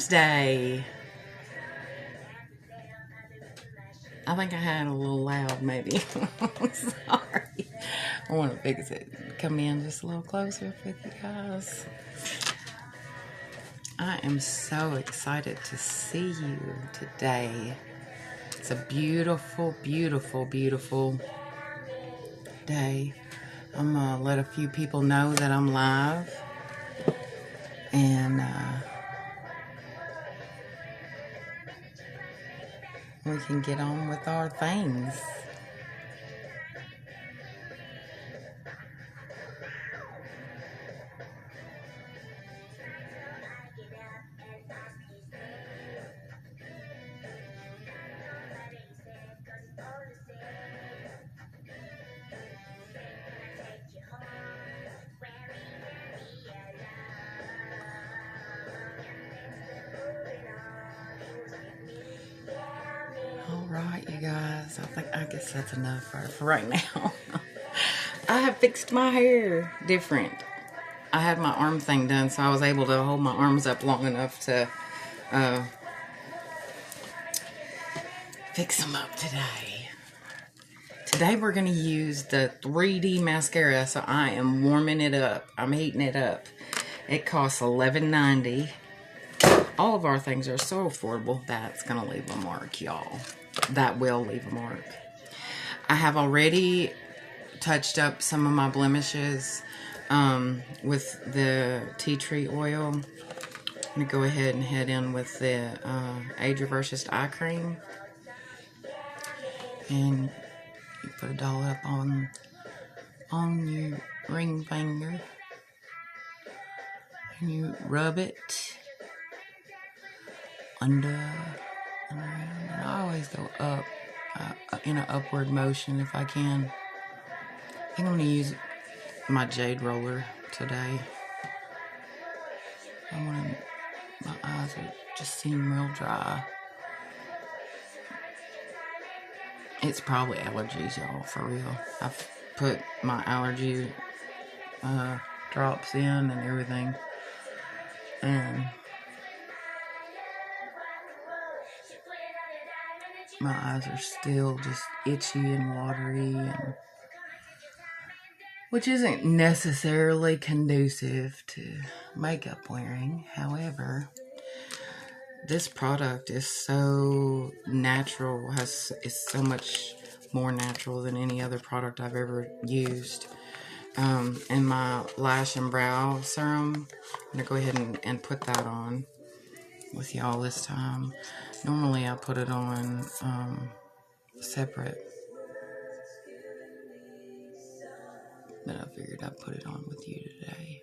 Thursday. I think I had a little loud, maybe. Sorry. I want to fix it. Come in just a little closer with you guys. I am so excited to see you today. It's a beautiful, beautiful, beautiful day. I'm going to let a few people know that I'm live. And we can get on with our things. Alright, you guys, I guess that's enough for right now. I have fixed my hair different. I had my arm thing done, so I was able to hold my arms up long enough to fix them up today. Today we're going to use the 3D mascara, so I am warming it up. I'm heating it up. It costs $11.90. All of our things are so affordable. That's going to leave a mark, y'all. That will leave a mark. I have already touched up some of my blemishes with the tea tree oil. I'm going to go ahead and head in with the Age Reverses eye cream. And you put a dollop on your ring finger. And you rub it under and around. And I always go up in an upward motion if I can. I think I'm going to use my Jade Roller today. My eyes just seem real dry. It's probably allergies, y'all, for real. I've put my allergy drops in and everything. And my eyes are still just itchy and watery, which isn't necessarily conducive to makeup wearing. However, this product is so natural, is so much more natural than any other product I've ever used. And my lash and brow serum, I'm going to go ahead and put that on with y'all this time. Normally I put it on separate, but I figured I'd put it on with you today.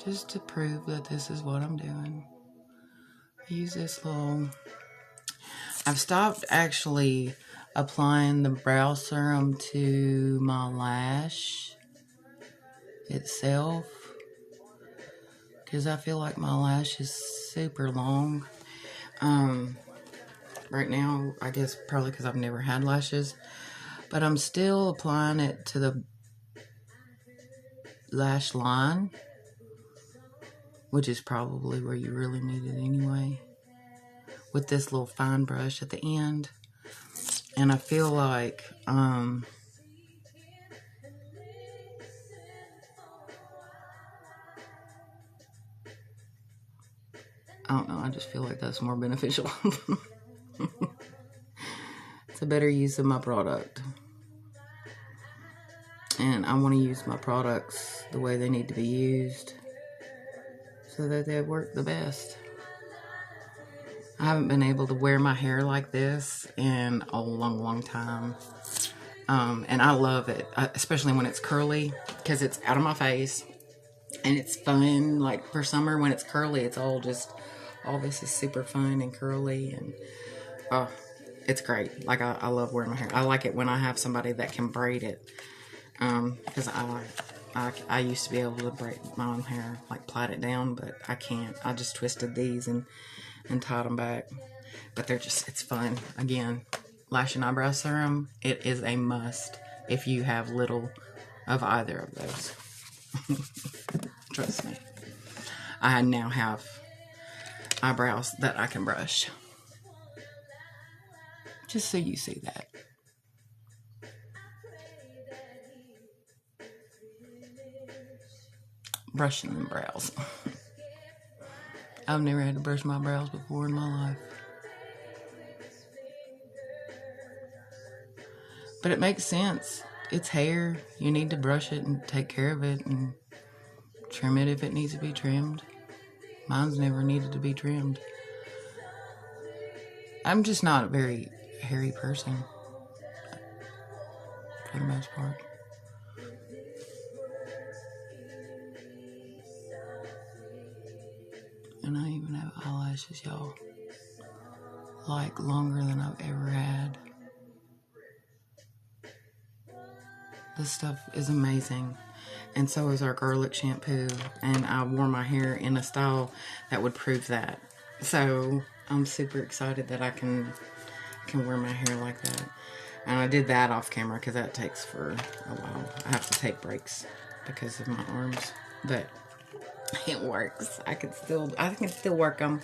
Just to prove that this is what I'm doing. I use this little... I've stopped actually applying the brow serum to my lash itself, because I feel like my lash is super long. Right now, I guess probably because I've never had lashes, but I'm still applying it to the lash line, which is probably where you really need it anyway, with this little fine brush at the end. And I feel like I don't know, I just feel like that's more beneficial. It's a better use of my product. And I want to use my products the way they need to be used so that they work the best. I haven't been able to wear my hair like this in a long, long time. And I love it, especially when it's curly, because it's out of my face. And it's fun, like for summer when it's curly, it's all this is super fun and curly. And it's great. Like, I love wearing my hair. I like it when I have somebody that can braid it. Because I used to be able to braid my own hair, like plait it down, but I can't. I just twisted these and tied them back. But it's fun. Again, lash and eyebrow serum, it is a must if you have little of either of those. Trust me. I now have eyebrows that I can brush. Just so you see that. Brushing them brows. I've never had to brush my brows before in my life. But it makes sense. It's hair. You need to brush it and take care of it and trim it if it needs to be trimmed. Mine's never needed to be trimmed. I'm just not a very hairy person, for the most part. And I even have eyelashes, y'all. Like, longer than I've ever had. This stuff is amazing. And so is our garlic shampoo. And I wore my hair in a style that would prove that. So I'm super excited that I can wear my hair like that. And I did that off camera because that takes for a while. I have to take breaks because of my arms. But it works. I can still work them.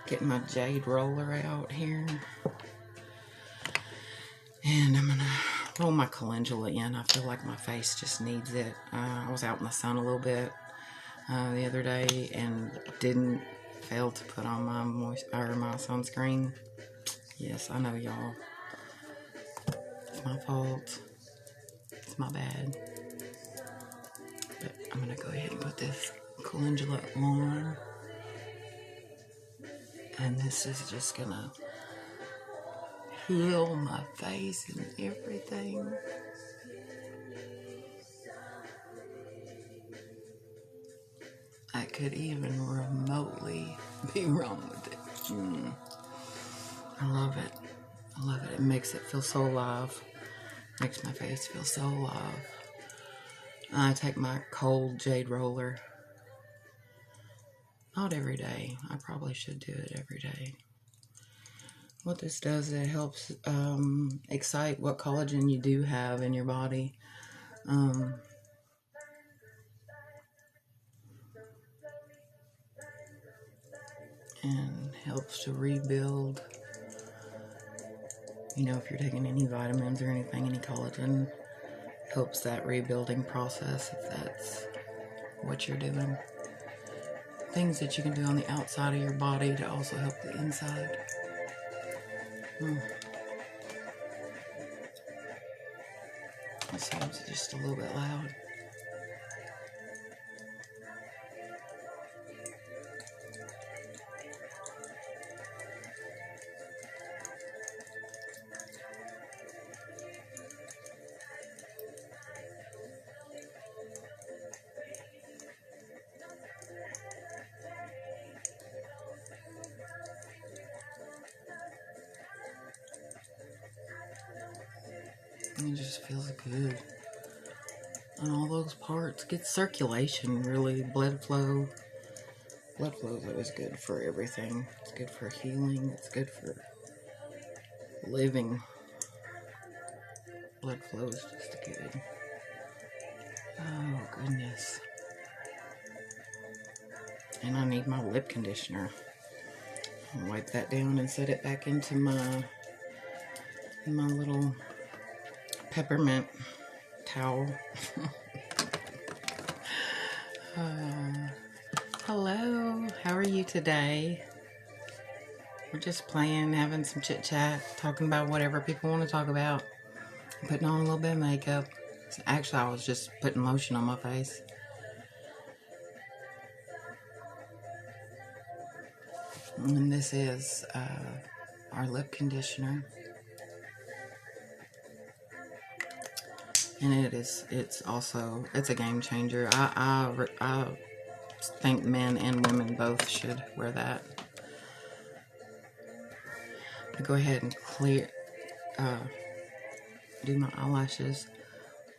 Getting my Jade Roller out here. And I'm gonna roll my calendula in. I feel like my face just needs it. I was out in the sun a little bit the other day and didn't fail to put on my sunscreen. Yes, I know, y'all. It's my fault. It's my bad. But I'm gonna go ahead and put this calendula on. And this is just gonna heal my face and everything. I could even remotely be wrong with it. I love it. I love it. It makes it feel so alive. Makes my face feel so alive. I take my cold Jade Roller. Not every day. I probably should do it every day. What this does, it helps excite what collagen you do have in your body. And helps to rebuild. You know, if you're taking any vitamins or anything, any collagen, helps that rebuilding process if that's what you're doing. Things that you can do on the outside of your body to also help the inside. It sounds just a little bit loud. It just feels good on all those parts. Get circulation, really. Blood flow. Blood flow is always good for everything. It's good for healing. It's good for living. Blood flow is just good. Oh, goodness. And I need my lip conditioner. I'll wipe that down and set it back into my little peppermint towel. Hello, how are you today? We're just playing, having some chit chat, talking about whatever people want to talk about. Putting on a little bit of makeup. Actually, I was just putting lotion on my face. And this is our lip conditioner. And it's a game changer. I think men and women both should wear that. I go ahead and do my eyelashes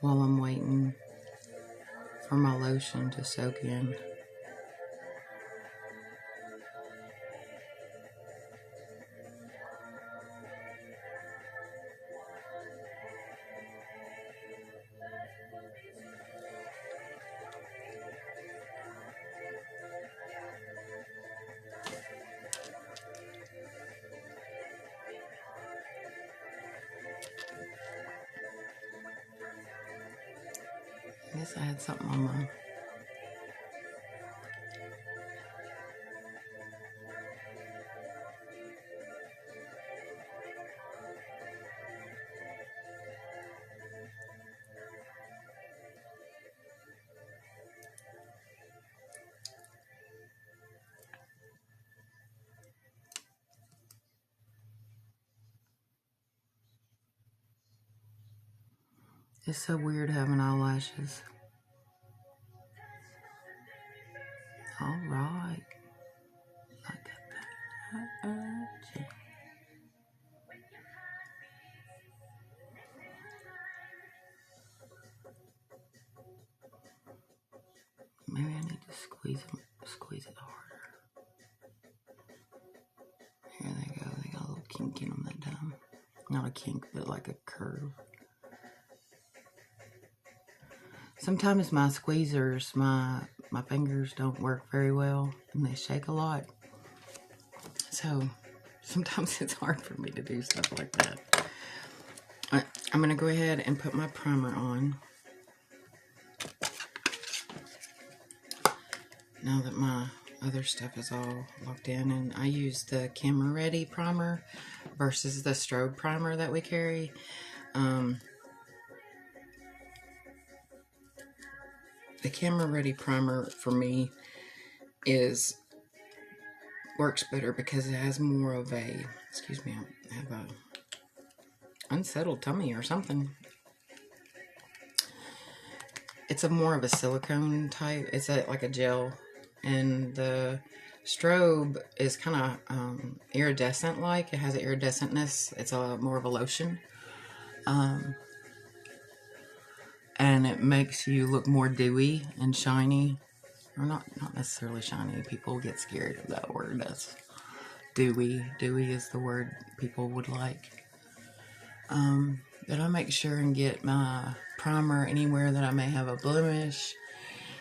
while I'm waiting for my lotion to soak in. guess I had something on my... It's so weird having eyelashes. All right. I got that. Maybe I need to squeeze it harder. Here they go. They got a little kink in them that time. Not a kink, but like a curve. Sometimes my squeezers, my fingers don't work very well, and they shake a lot. So sometimes it's hard for me to do stuff like that. Alright, I'm going to go ahead and put my primer on. Now that my other stuff is all locked in, and I use the Camera Ready primer versus the Strobe primer that we carry. The Camera Ready primer for me works better because it has more of a, excuse me, I have a unsettled tummy or something. It's more of a silicone type. It's like a gel, and the Strobe is kind of iridescent like. It has an iridescentness. It's more of a lotion. And it makes you look more dewy and shiny. Or not necessarily shiny. People get scared of that word. That's dewy. Dewy is the word people would like. But I make sure and get my primer anywhere that I may have a blemish.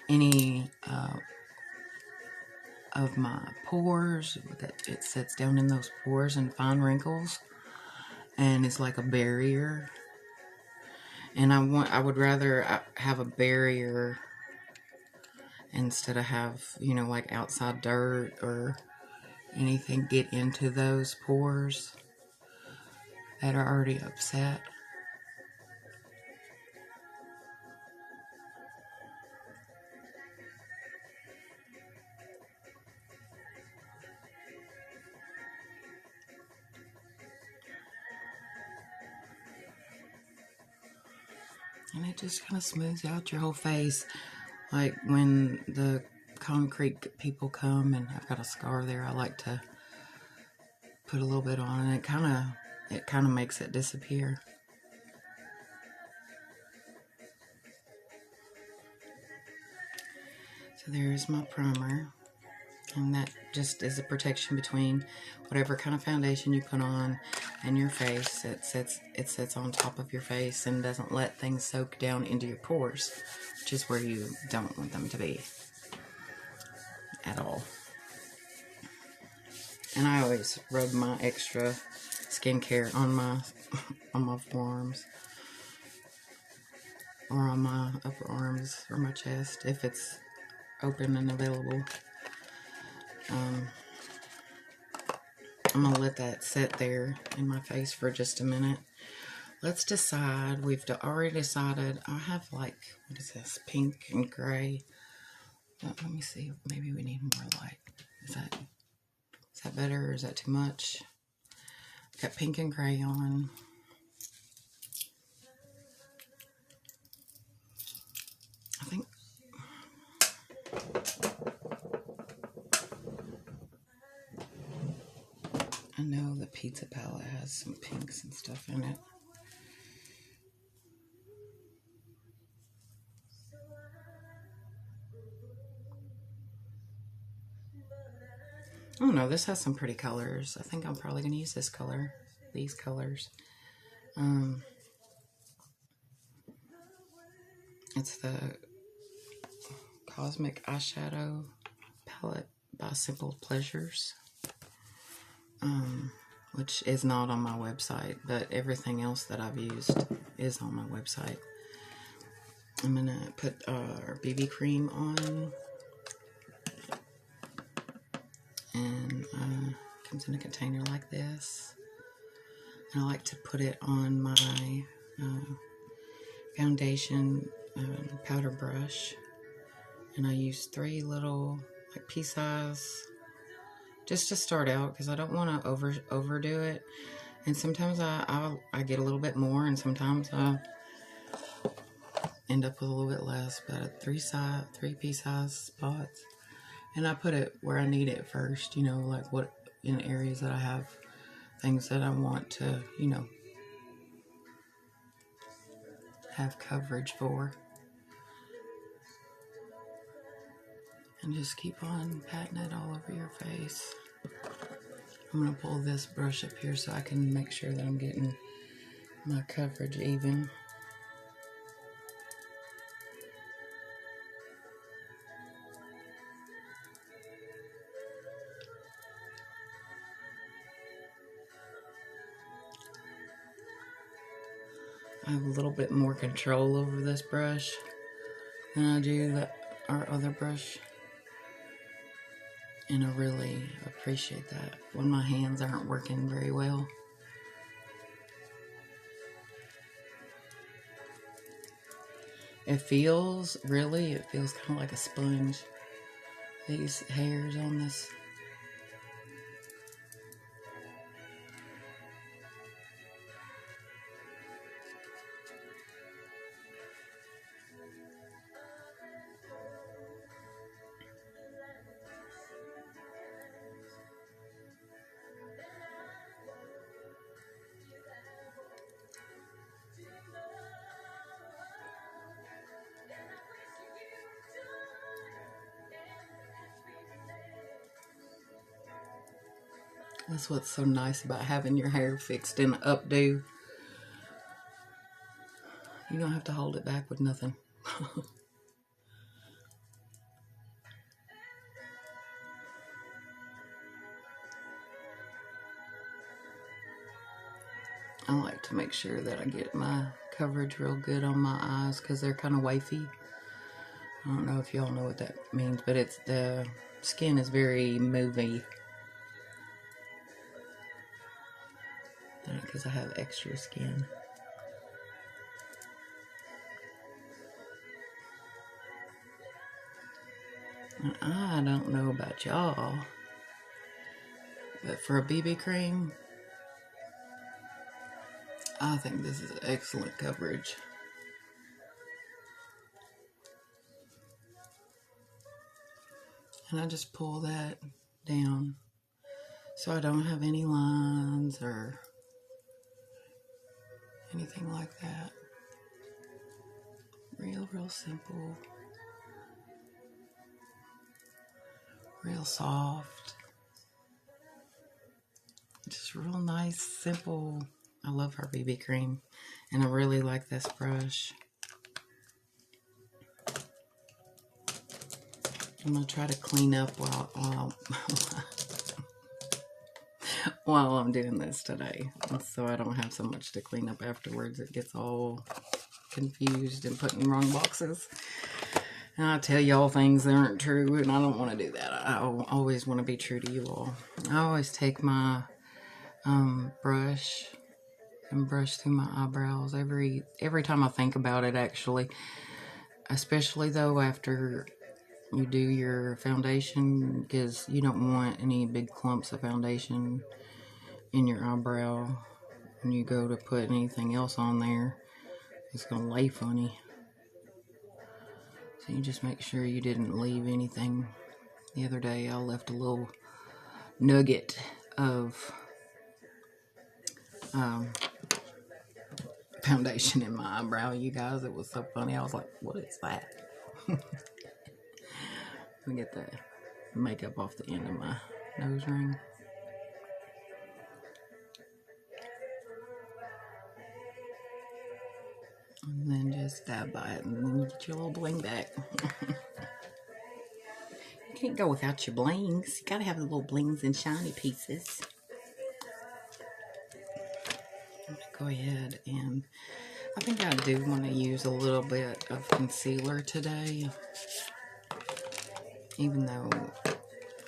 Any of my pores. It sets down in those pores and fine wrinkles. And it's like a barrier. And I would rather have a barrier instead of have, you know, like outside dirt or anything get into those pores that are already upset. And it just kind of smooths out your whole face. Like when the concrete people come and I've got a scar there, I like to put a little bit on, and it kind of makes it disappear. So there's my primer, and that just is a protection between whatever kind of foundation you put on and your face. It sits on top of your face and doesn't let things soak down into your pores, which is where you don't want them to be at all. And I always rub my extra skincare on my forearms or on my upper arms or my chest if it's open and available. I'm going to let that sit there in my face for just a minute. Let's decide. We've already decided. I have like, what is this? Pink and gray. Let me see. Maybe we need more light. Is that better, or is that too much? Got pink and gray on. I think I know the pizza palette has some pinks and stuff in it. Oh no, this has some pretty colors. I think I'm probably going to use this color. These colors. It's the Cosmic Eyeshadow Palette by Simple Pleasures. Which is not on my website, but everything else that I've used is on my website. I'm going to put our BB cream on. And it comes in a container like this. And I like to put it on my foundation powder brush. And I use 3 little like pea-size just to start out, because I don't want to overdo it. And sometimes I get a little bit more, and sometimes I end up with a little bit less. But 3 pea-size spots, and I put it where I need it first. You know, like what in areas that I have things that I want to, you know, have coverage for. And just keep on patting it all over your face. I'm going to pull this brush up here so I can make sure that I'm getting my coverage even. I have a little bit more control over this brush than I do our other brush. And I really appreciate that when my hands aren't working very well. It feels kind of like a sponge. These hairs on this. That's what's so nice about having your hair fixed in an updo. You don't have to hold it back with nothing. I like to make sure that I get my coverage real good on my eyes because they're kind of wafy. I don't know if y'all know what that means, but it's the skin is very movie. Because I have extra skin. And I don't know about y'all, but for a BB cream, I think this is excellent coverage. And I just pull that down so I don't have any lines or anything like that. Real simple. Real soft. Just real nice, simple. I love her BB cream. And I really like this brush. I'm going to try to clean up while I'm doing this today. So I don't have so much to clean up afterwards. It gets all confused and put in the wrong boxes. And I tell y'all things that aren't true, and I don't want to do that. I always want to be true to you all. I always take my brush and brush through my eyebrows every time I think about it, actually. Especially though after you do your foundation, because you don't want any big clumps of foundation in your eyebrow when you go to put anything else on there. It's going to lay funny. So you just make sure you didn't leave anything. The other day I left a little nugget of foundation in my eyebrow, you guys. It was so funny. I was like, what is that? Let me get the makeup off the end of my nose ring. And then just dab by it, and then you get your little bling back. You can't go without your blings. You gotta have the little blings and shiny pieces. Go ahead and I think I do want to use a little bit of concealer today, even though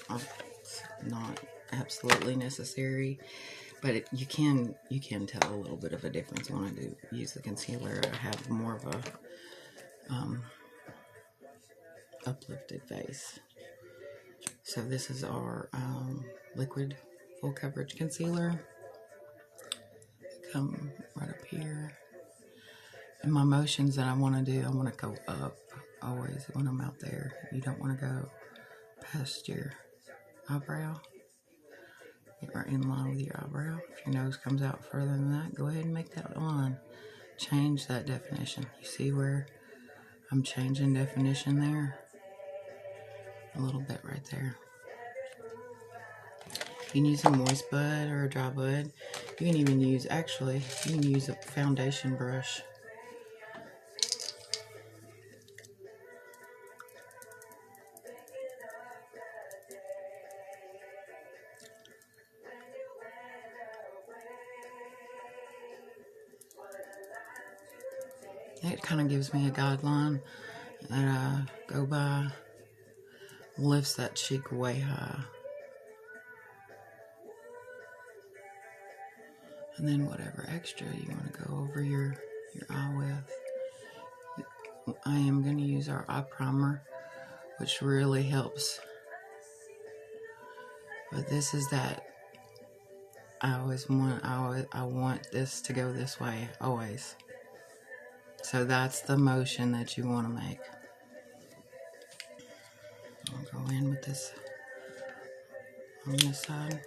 it's not absolutely necessary. But you can tell a little bit of a difference when I do use the concealer. I have more of a uplifted face. So this is our liquid full coverage concealer. Come right up here. And my motions that I want to do, I want to go up always when I'm out there. You don't want to go past your eyebrow. Get right in line with your eyebrow. If your nose comes out further than that, go ahead and make that line. Change that definition. You see where I'm changing definition there? A little bit right there. You can use a moist bud or a dry bud. You can even use, actually, you can use a foundation brush. It kind of gives me a guideline that I go by. Lifts that cheek way high. And then whatever extra you want to go over your eye with. I am going to use our eye primer, which really helps. But this is that I want this to go this way, always. So that's the motion that you want to make. I'll go in with this on this side.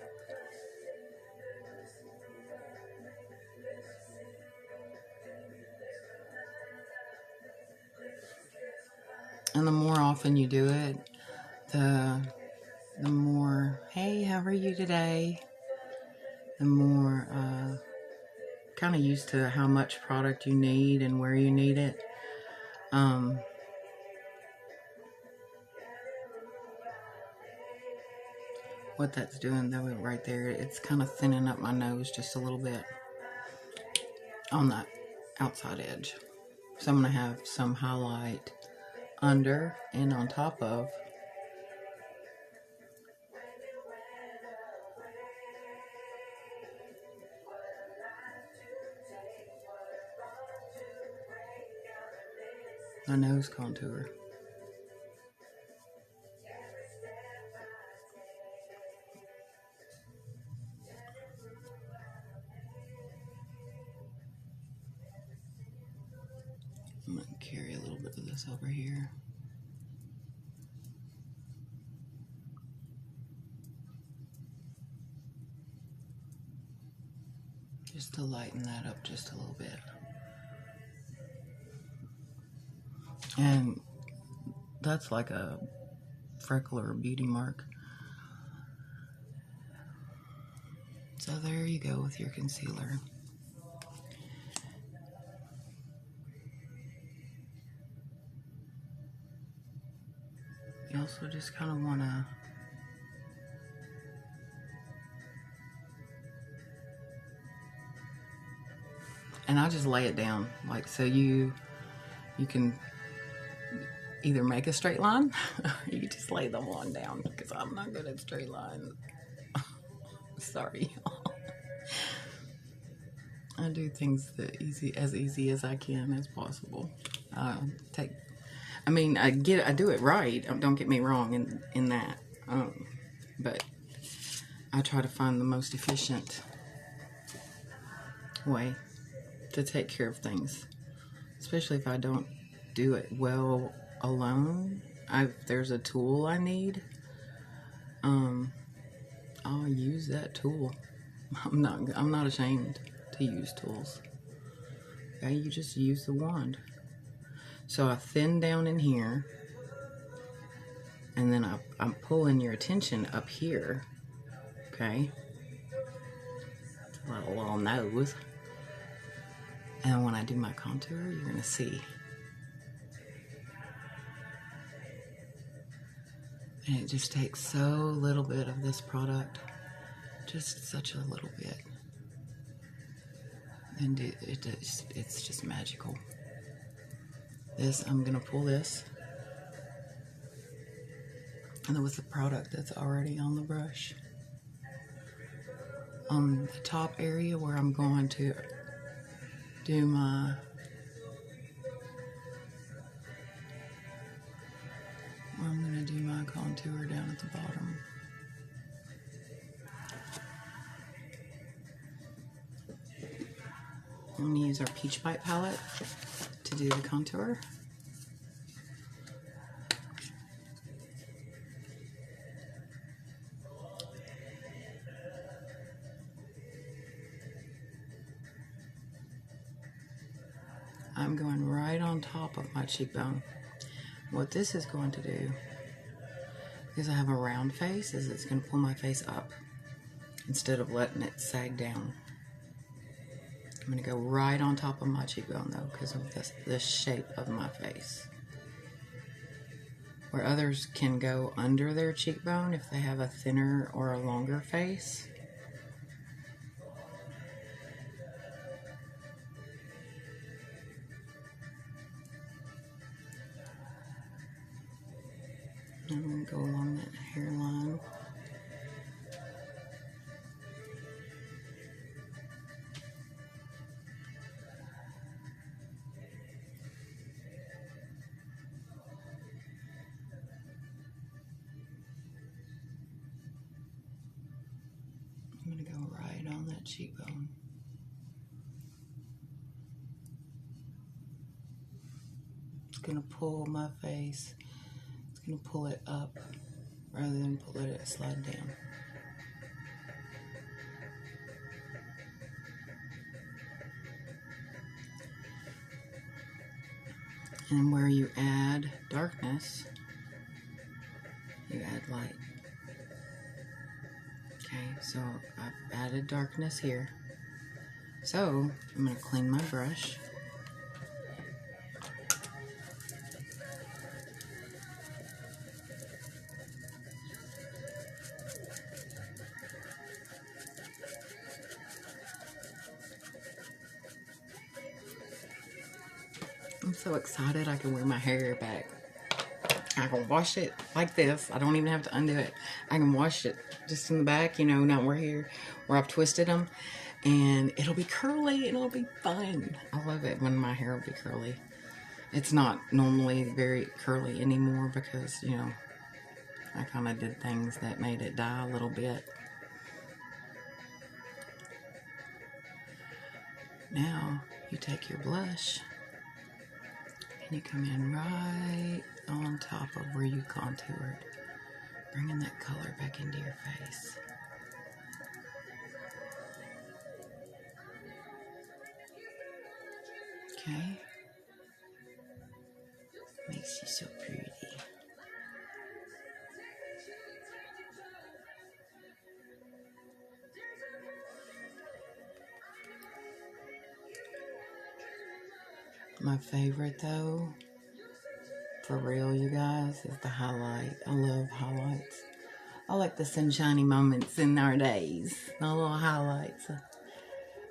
And the more often you do it, the more, hey, how are you today? The more kind of used to how much product you need and where you need it. What that's doing though right there, it's kind of thinning up my nose just a little bit on that outside edge. So I'm going to have some highlight under and on top of. My nose contour. I'm going to carry a little bit of this over here. Just to lighten that up just a little bit. And that's like a freckle or a beauty mark. So there you go with your concealer. You also just kind of want to and I just lay it down like so you can either make a straight line or you just lay the wand down because I'm not good at straight lines. Sorry, y'all. I do things as easy as I can as possible. I do it right. Don't get me wrong in that. But I try to find the most efficient way to take care of things, especially if I don't do it well alone. If there's a tool I need, I'll use that tool. I'm not ashamed to use tools. Okay, you just use the wand. So I thin down in here, and then I'm pulling your attention up here, okay? A little nose. And when I do my contour, you're gonna see. And it just takes so little bit of this product, just such a little bit. And it's just magical. This, I'm gonna pull this, and with the product that's already on the brush, on the top area where I'm going to do my contour down at the bottom. I'm going to use our Peach Bite palette to do the contour. I'm going right on top of my cheekbone. What this is going to do, because I have a round face, is it's going to pull my face up instead of letting it sag down. I'm going to go right on top of my cheekbone though, because of the shape of my face. Where others can go under their cheekbone if they have a thinner or a longer face. I'm going to go along that hairline. I'm going to go right on that cheekbone. It's going to pull my face. It's going to pull it up rather than let it slide down. And where you add darkness, you add light. Okay, so I've added darkness here. So I'm going to clean my brush. I'm so excited I can wear my hair back. I can wash it like this. I don't even have to undo it. I can wash it just in the back, you know, not where I've twisted them. And it'll be curly and it'll be fun. I love it when my hair will be curly. It's not normally very curly anymore because, you know, I kind of did things that made it die a little bit. Now, you take your blush and you come in right on top of where you contoured, bringing that color back into your face. Okay? Makes you so pretty. My favorite though, for real you guys, is the highlight. I love highlights. I like the sunshiny moments in our days. The little highlights.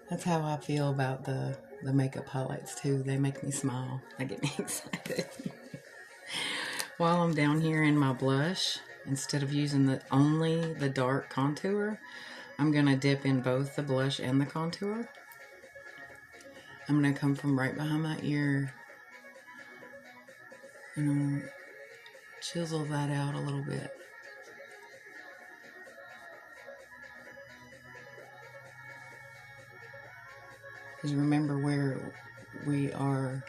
That's how I feel about the makeup highlights too. They make me smile. They get me excited. While I'm down here in my blush, instead of using only the dark contour, I'm going to dip in both the blush and the contour. I'm going to come from right behind my ear and chisel that out a little bit. Because remember where we are,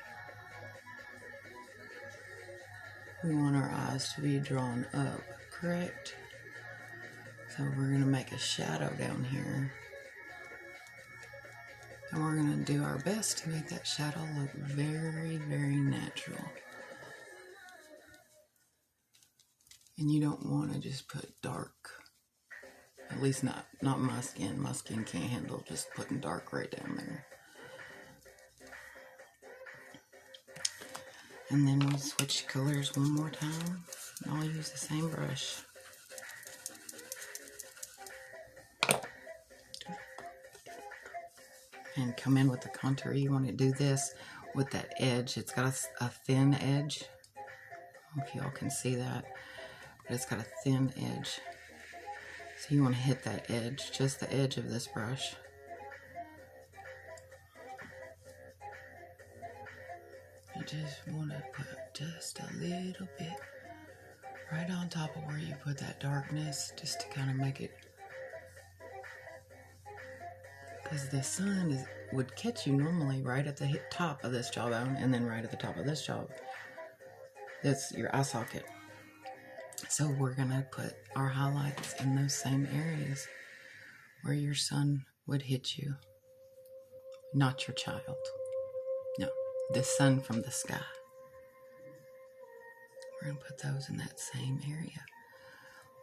we want our eyes to be drawn up, correct? So we're going to make a shadow down here. And we're going to do our best to make that shadow look very, very natural. And you don't want to just put dark. At least not my skin. My skin can't handle just putting dark right down there. And then we'll switch colors one more time. And I'll use the same brush. and come in with the contour. You want to do this with that edge. It's got a thin edge. I don't know if y'all can see that, but it's got a thin edge. So you want to hit that edge, just the edge of this brush. You just want to put just a little bit right on top of where you put that darkness, just to kind of make it, because the sun would catch you normally right at the top of this jawbone, and then right at the top of this jaw. That's your eye socket. So we're going to put our highlights in those same areas where your sun would hit you. Not your child. No, the sun from the sky. We're going to put those in that same area.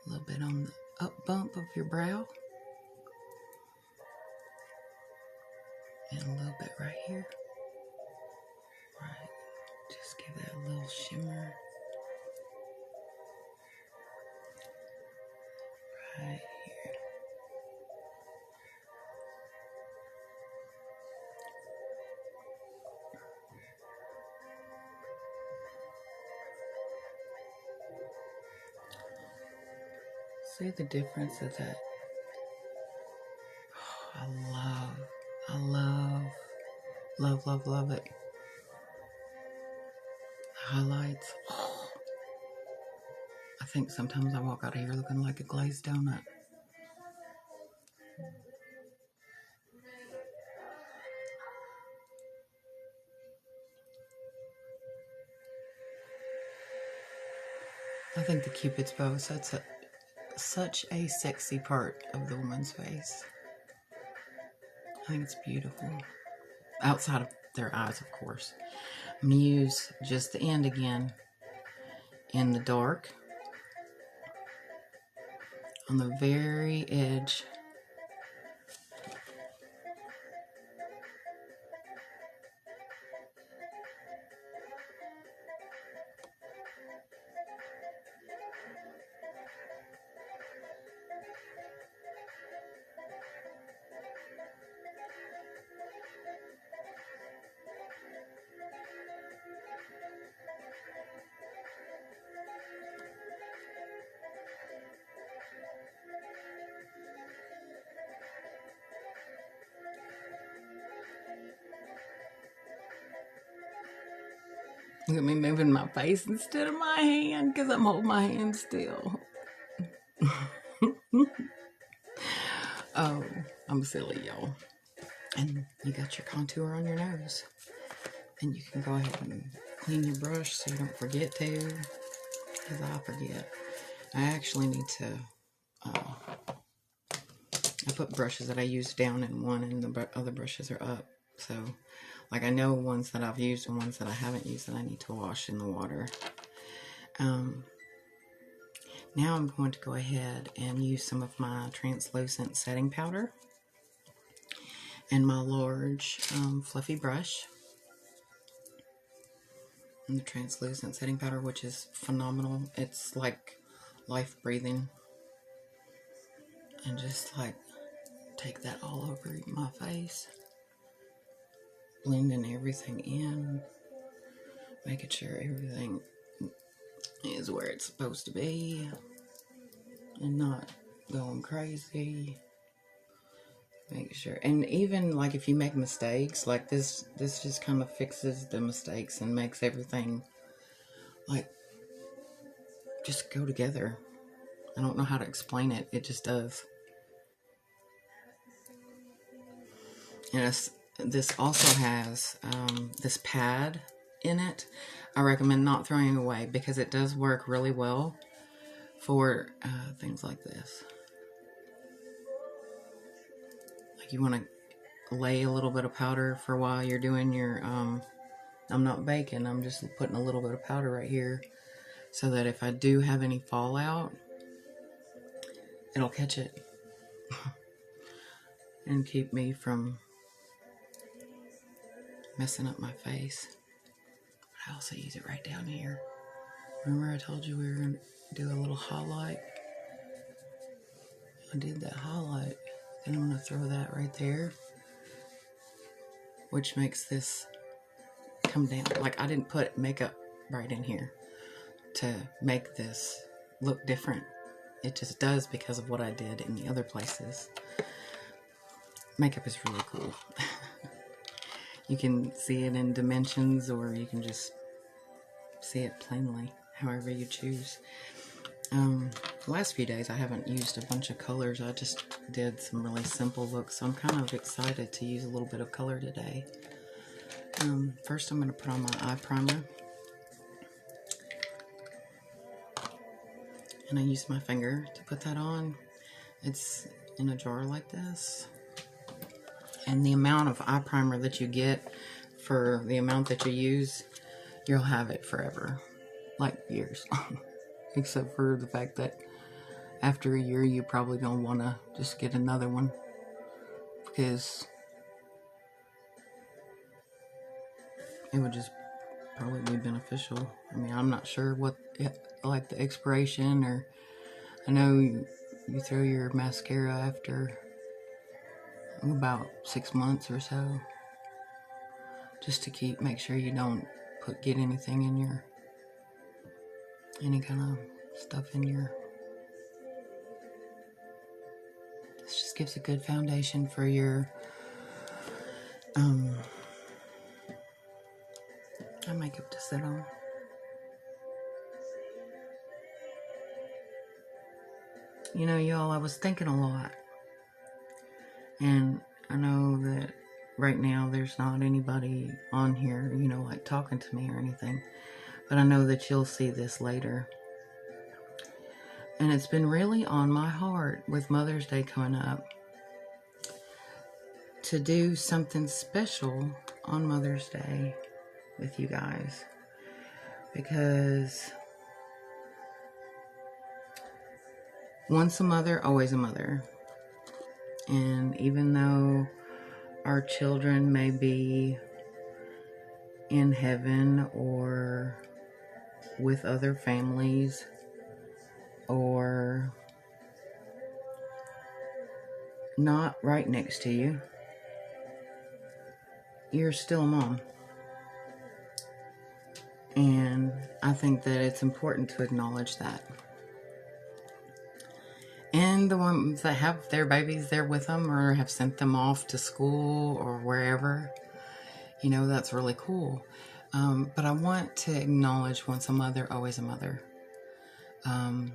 A little bit on the up bump of your brow. And a little bit right here. Right. Just give that a little shimmer. Right here. See the difference of that? Oh, I love it. Highlights. Oh. I think sometimes I walk out of here looking like a glazed donut. I think the Cupid's bow is such a sexy part of the woman's face. I think it's beautiful. Outside of their eyes, of course. I'm going to use just the end again in the dark on the very edge. Look at me moving my face instead of my hand because I'm holding my hand still. Oh, I'm silly, y'all. And you got your contour on your nose. And you can go ahead and clean your brush so you don't forget to, because I forget. I actually need to, I put brushes that I use down in one and the other brushes are up. So, like, I know ones that I've used and ones that I haven't used that I need to wash in the water. Now I'm going to go ahead and use some of my translucent setting powder and my large fluffy brush. And the translucent setting powder, which is phenomenal. It's like life breathing. And just like take that all over my face. Blending everything in. Making sure everything is where it's supposed to be. And not going crazy. Make sure. And even like if you make mistakes, like this just kind of fixes the mistakes and makes everything like just go together. I don't know how to explain it. It just does. And this also has this pad in it. I recommend not throwing it away because it does work really well for things like this. Like you want to lay a little bit of powder for while you're doing your, I'm not baking, I'm just putting a little bit of powder right here so that if I do have any fallout, it'll catch it and keep me from messing up my face. I also use it right down here. Remember I told you we were going to do a little highlight? I did that highlight. Then I'm going to throw that right there. which makes this come down. Like, I didn't put makeup right in here to make this look different. It just does because of what I did in the other places. Makeup is really cool. You can see it in dimensions, or you can just see it plainly, however you choose. The last few days I haven't used a bunch of colors. I just did some really simple looks, so I'm kind of excited to use a little bit of color today. First I'm going to put on my eye primer. And I use my finger to put that on. It's in a jar like this. And the amount of eye primer that you get for the amount that you use, you'll have it forever. Like years. Except for the fact that after a year, you're probably going to want to just get another one. Because it would just probably be beneficial. I mean, I'm not sure what, like the expiration, or I know you throw your mascara after about 6 months or so, just to make sure you don't get anything in your, any kind of stuff in your, this just gives a good foundation for your makeup to sit on. You know, y'all, I was thinking a lot, and I know that right now there's not anybody on here, you know, like talking to me or anything, but I know that you'll see this later. And it's been really on my heart with Mother's Day coming up to do something special on Mother's Day with you guys, because once a mother, always a mother. And even though our children may be in heaven or with other families or not right next to you, you're still a mom. And I think that it's important to acknowledge that. And the ones that have their babies there with them or have sent them off to school or wherever, you know, that's really cool. But I want to acknowledge once a mother, always a mother. And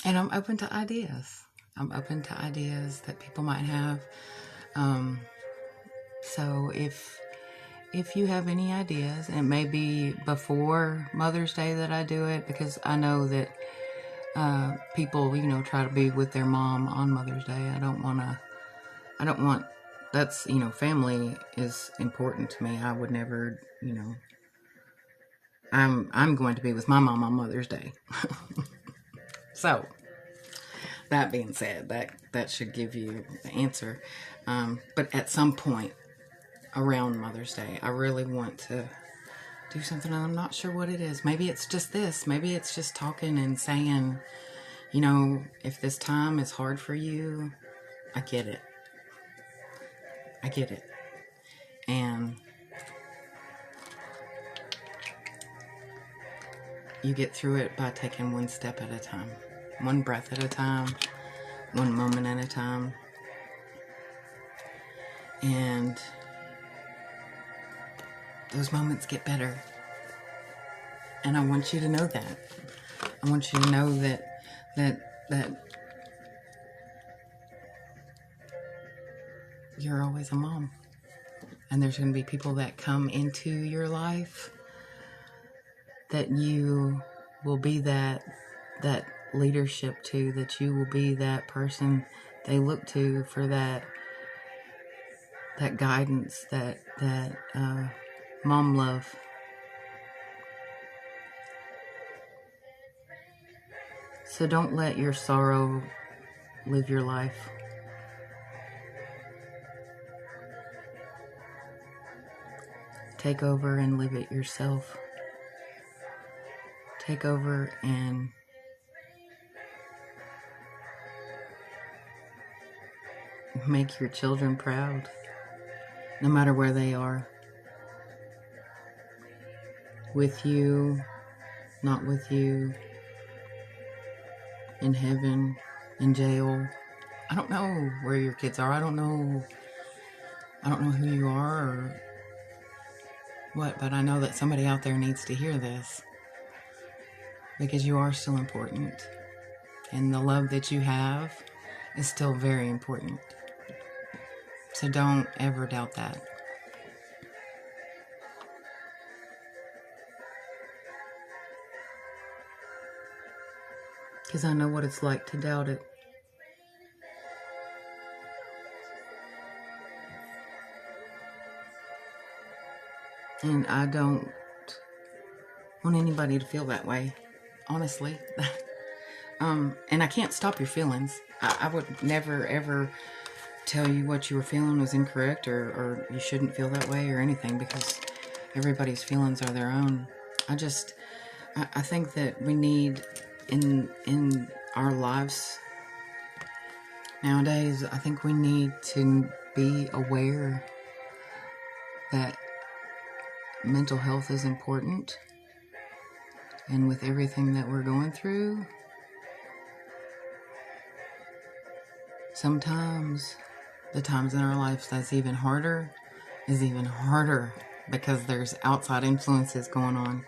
I'm open to ideas. I'm open to ideas that people might have. So if you have any ideas, and it may be before Mother's Day that I do it, because I know that people, you know, try to be with their mom on Mother's Day. I don't want, that's, you know, family is important to me. I would never, you know, I'm going to be with my mom on Mother's Day. So, that being said, that should give you the answer. But at some point around Mother's Day, I really want to do something. I'm not sure what it is. Maybe it's just this. Maybe it's just talking and saying, you know, if this time is hard for you, I get it. I get it. And you get through it by taking one step at a time, one breath at a time, one moment at a time. And those moments get better. And I want you to know that. I want you to know that you're always a mom. And there's going to be people that come into your life that you will be that leadership to, that you will be that person they look to for that guidance, that mom love. So don't let your sorrow live your life. Take over and live it yourself. Take over and make your children proud. no matter where they are. With you, not with you, in heaven, in jail. I don't know where your kids are. I don't know who you are or what, but I know that somebody out there needs to hear this, because you are still important, and the love that you have is still very important. So don't ever doubt that. Because I know what it's like to doubt it. And I don't want anybody to feel that way, honestly. And I can't stop your feelings. I would never, ever tell you what you were feeling was incorrect, or you shouldn't feel that way or anything, because everybody's feelings are their own. I think that we need in our lives nowadays, I think we need to be aware that mental health is important. And with everything that we're going through, sometimes the times in our lives that's even harder because there's outside influences going on,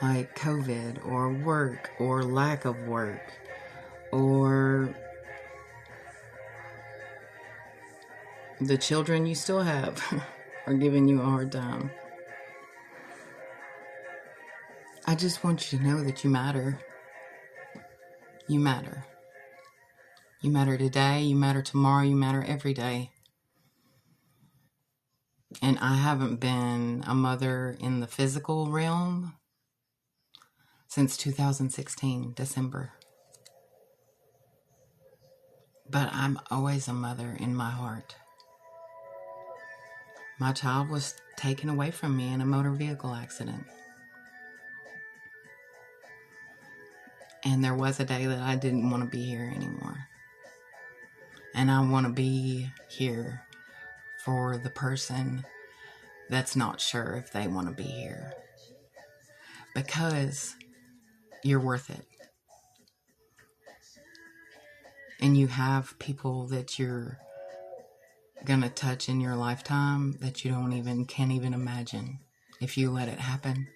like COVID or work or lack of work, or the children you still have are giving you a hard time. I just want you to know that you matter. You matter. You matter today, you matter tomorrow, you matter every day. And I haven't been a mother in the physical realm since 2016, December. But I'm always a mother in my heart. My child was taken away from me in a motor vehicle accident. And there was a day that I didn't want to be here anymore. And I want to be here for the person that's not sure if they want to be here. Because you're worth it. And you have people that you're gonna touch in your lifetime that you can't even imagine. If you let it happen,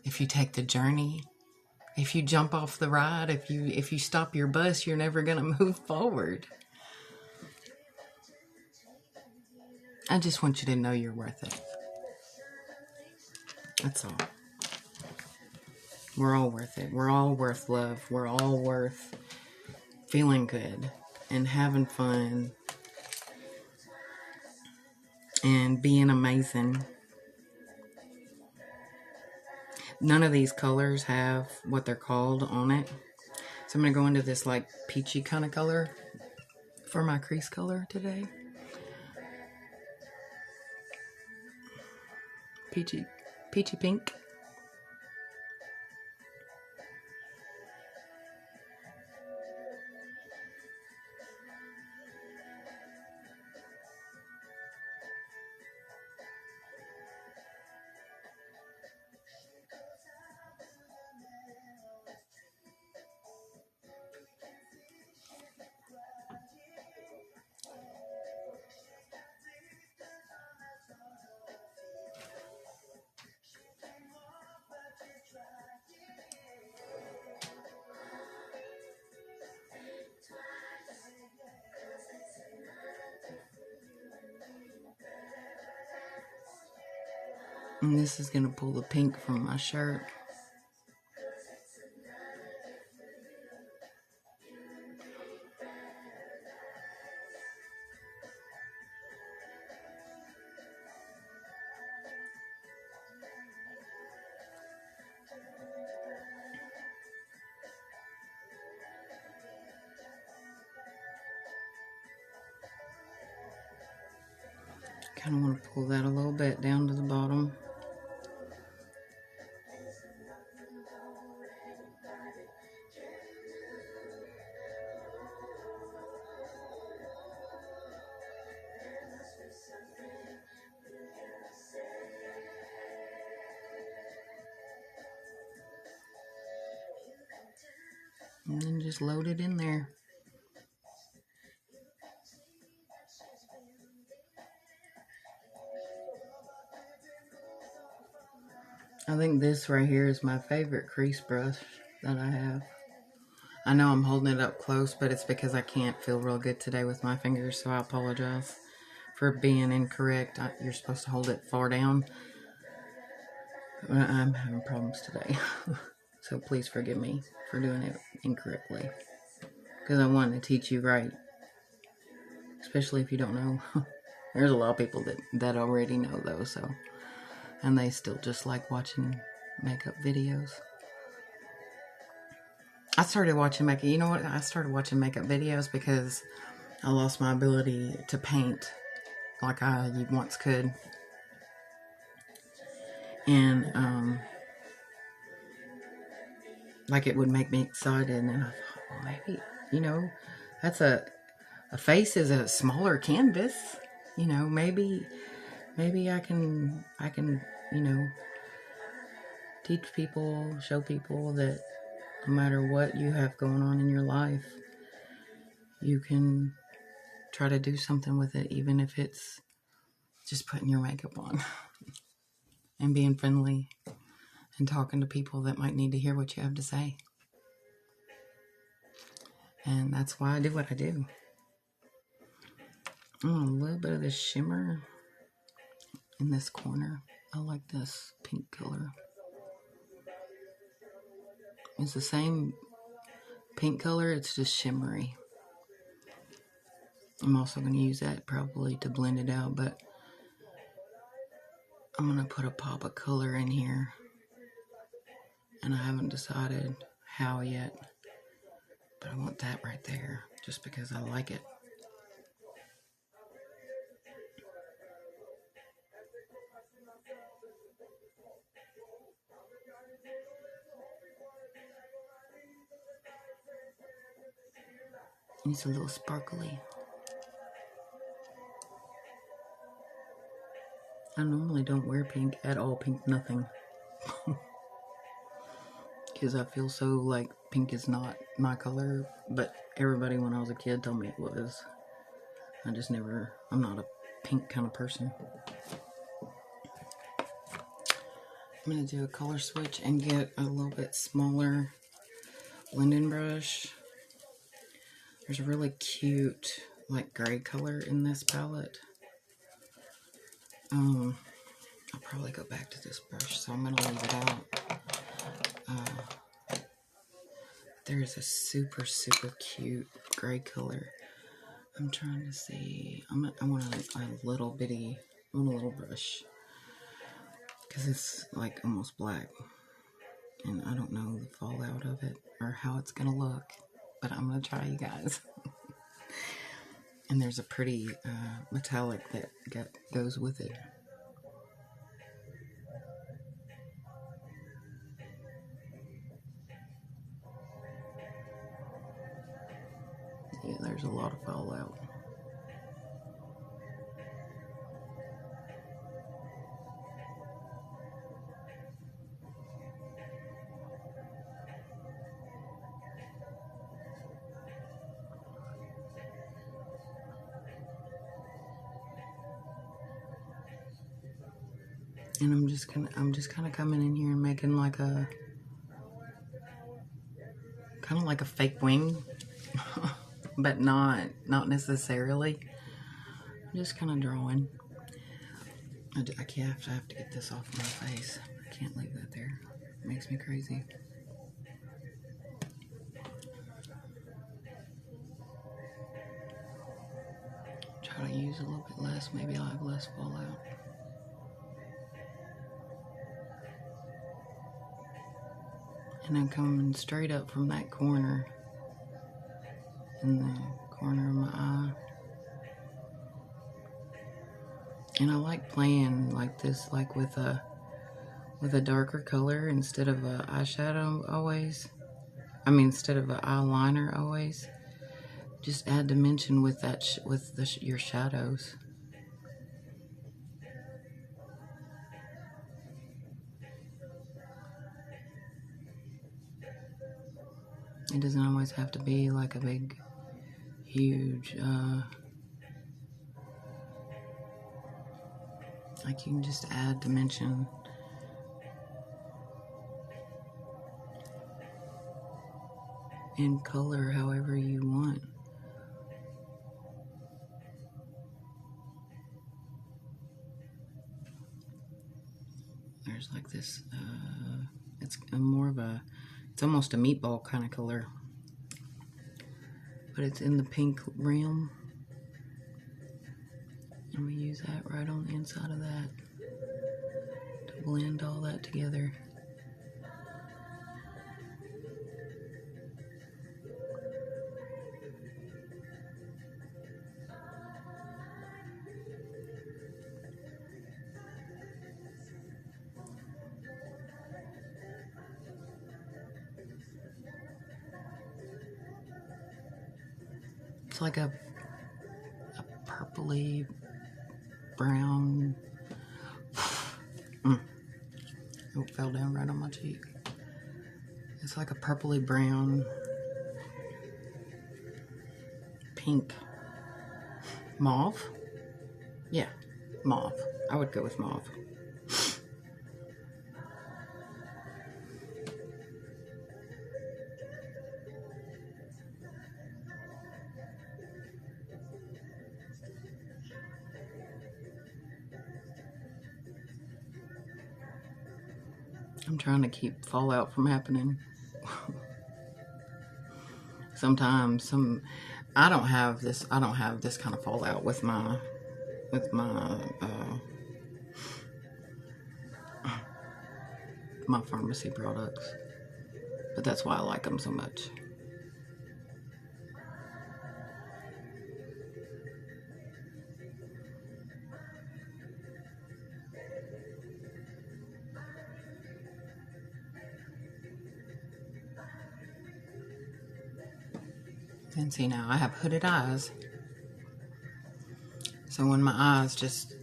if you take the journey, if you jump off the ride, if you stop your bus, you're never gonna move forward. I just want you to know you're worth it. That's all. We're all worth it. We're all worth love. We're all worth feeling good and having fun and being amazing. None of these colors have what they're called on it. So I'm going to go into this like peachy kind of color for my crease color today. Peachy pink. And this is going to pull the pink from my shirt. Kind of want to pull that a little bit down to the bottom. And then just load it in there. I think this right here is my favorite crease brush that I have. I know I'm holding it up close, but it's because I can't feel real good today with my fingers, so I apologize for being incorrect. You're supposed to hold it far down. I'm having problems today. So please forgive me for doing it incorrectly. Because I want to teach you right. Especially if you don't know. There's a lot of people that already know though, so. And they still just like watching makeup videos. I started watching makeup, you know what? I started watching makeup videos because I lost my ability to paint like I once could. And, like it would make me excited, and I thought, well, maybe, you know, that's a face is a smaller canvas, you know, maybe I can, you know, teach people, show people that no matter what you have going on in your life, you can try to do something with it, even if it's just putting your makeup on and being friendly and talking to people that might need to hear what you have to say. And that's why I do what I do. A little bit of this shimmer in this corner. I like this pink color. It's the same pink color, it's just shimmery. I'm also going to use that probably to blend it out, but I'm going to put a pop of color in here. And I haven't decided how yet, but I want that right there just because I like it. It's a little sparkly. I normally don't wear pink at all, pink nothing. Because I feel so like pink is not my color, but everybody when I was a kid told me it was. I just never, I'm not a pink kind of person. I'm going to do a color switch and get a little bit smaller blending brush. There's a really cute like gray color in this palette. I'll probably go back to this brush, so I'm going to leave it out. There's a super cute gray color. I'm trying to see. I want a little bitty, a little brush. Because it's like almost black. And I don't know the fallout of it or how it's going to look. But I'm going to try, you guys. And there's a pretty metallic that goes with it. Yeah, there's a lot of fallout. And I'm just kind of coming in here and making like a kind of like a fake wing, but not necessarily. I'm just kind of drawing. I have to get this off my face. I can't leave that there. It makes me crazy. Try to use a little bit less. Maybe I'll have less fallout. And I'm coming straight up from that corner, in the corner of my eye. And I like playing like this, like with a darker color instead of a eyeshadow always. I mean, instead of an eyeliner always. Just add dimension with that, your shadows. It doesn't always have to be like a big, huge, like you can just add dimension. In color however you want. There's like this, it's more of a, it's almost a meatball kind of color, but it's in the pink realm. And we use that right on the inside of that to blend all that together. It's like a purpley brown. Oh, it fell down right on my cheek. It's like a purpley brown, pink, mauve. Yeah, mauve. I would go with mauve. I'm trying to keep fallout from happening. Sometimes I don't have this kind of fallout with my my pharmacy products, but that's why I like them so much. And see, now I have hooded eyes, so when my eyes just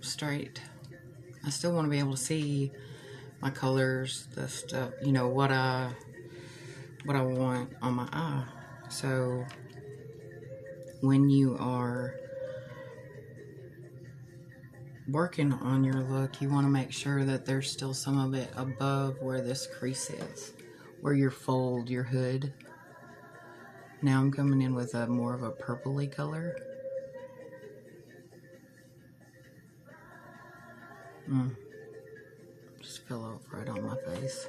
straight, I still want to be able to see my colors, the stuff, you know, what I want on my eye. So when you are working on your look, you want to make sure that there's still some of it above where this crease is, where your fold, your hood. Now I'm coming in with a more of a purpley color. Just fell off right on my face.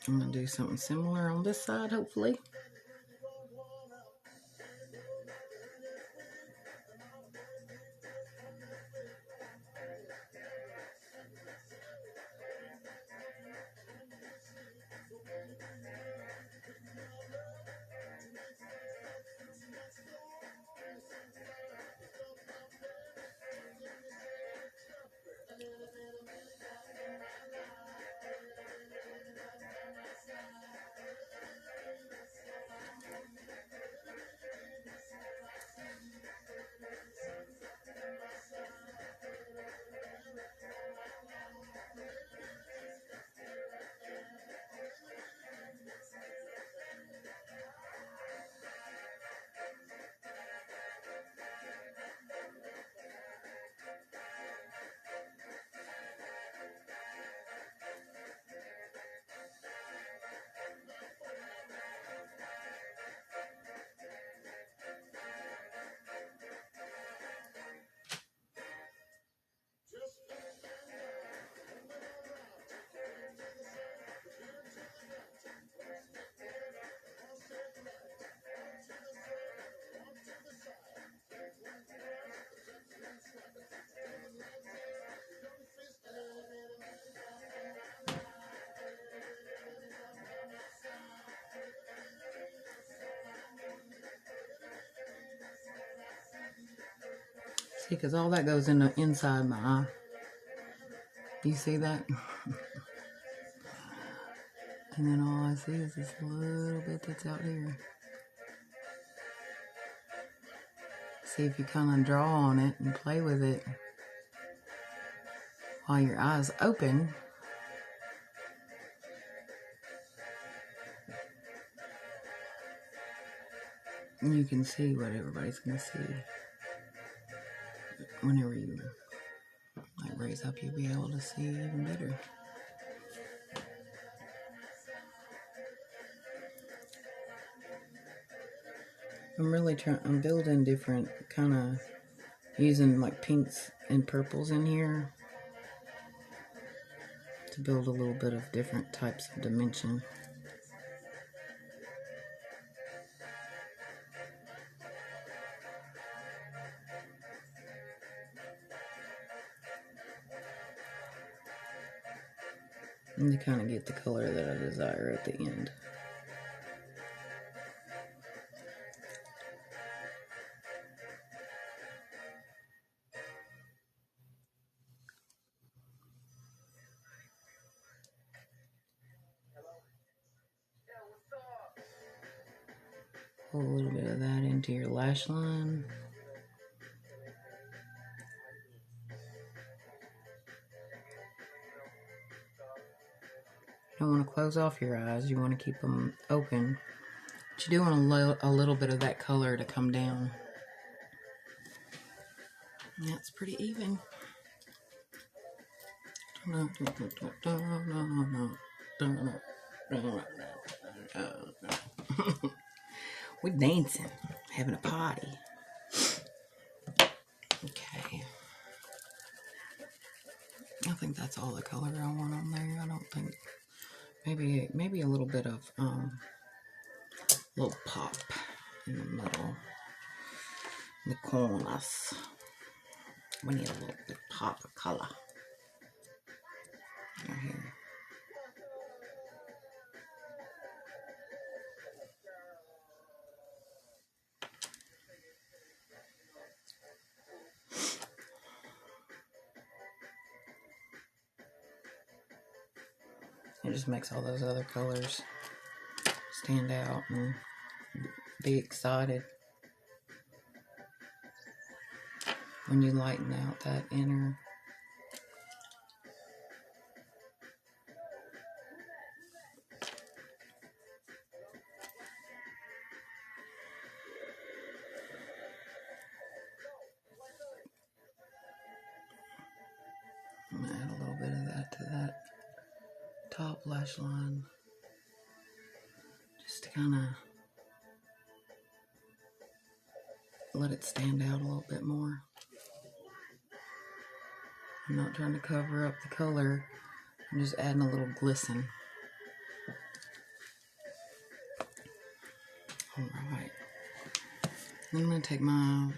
I'm going to do something similar on this side, hopefully. See, because all that goes in the inside my eye. You see that? And then all I see is this little bit that's out here. See, if you kind of draw on it and play with it while your eyes open, you can see what everybody's going to see. Whenever you like raise up, you'll be able to see even better. I'm building different kind of, using like pinks and purples in here to build a little bit of different types of dimension. And to kind of get the color that I desire at the end. Pull a little bit of that into your lash line. You don't want to close off your eyes, you want to keep them open. But you do want a little bit of that color to come down. And that's pretty even. We're dancing, having a party. Okay. I think that's all the color I want on there. I don't think, maybe a little bit of little pop in the middle, in the corners. We need a little bit of pop of color right here. It just makes all those other colors stand out and be excited when you lighten out that inner. I'm gonna add a little bit of that to that top lash line, just to kind of let it stand out a little bit more. I'm not trying to cover up the color, I'm just adding a little glisten. Alright, then I'm going to take my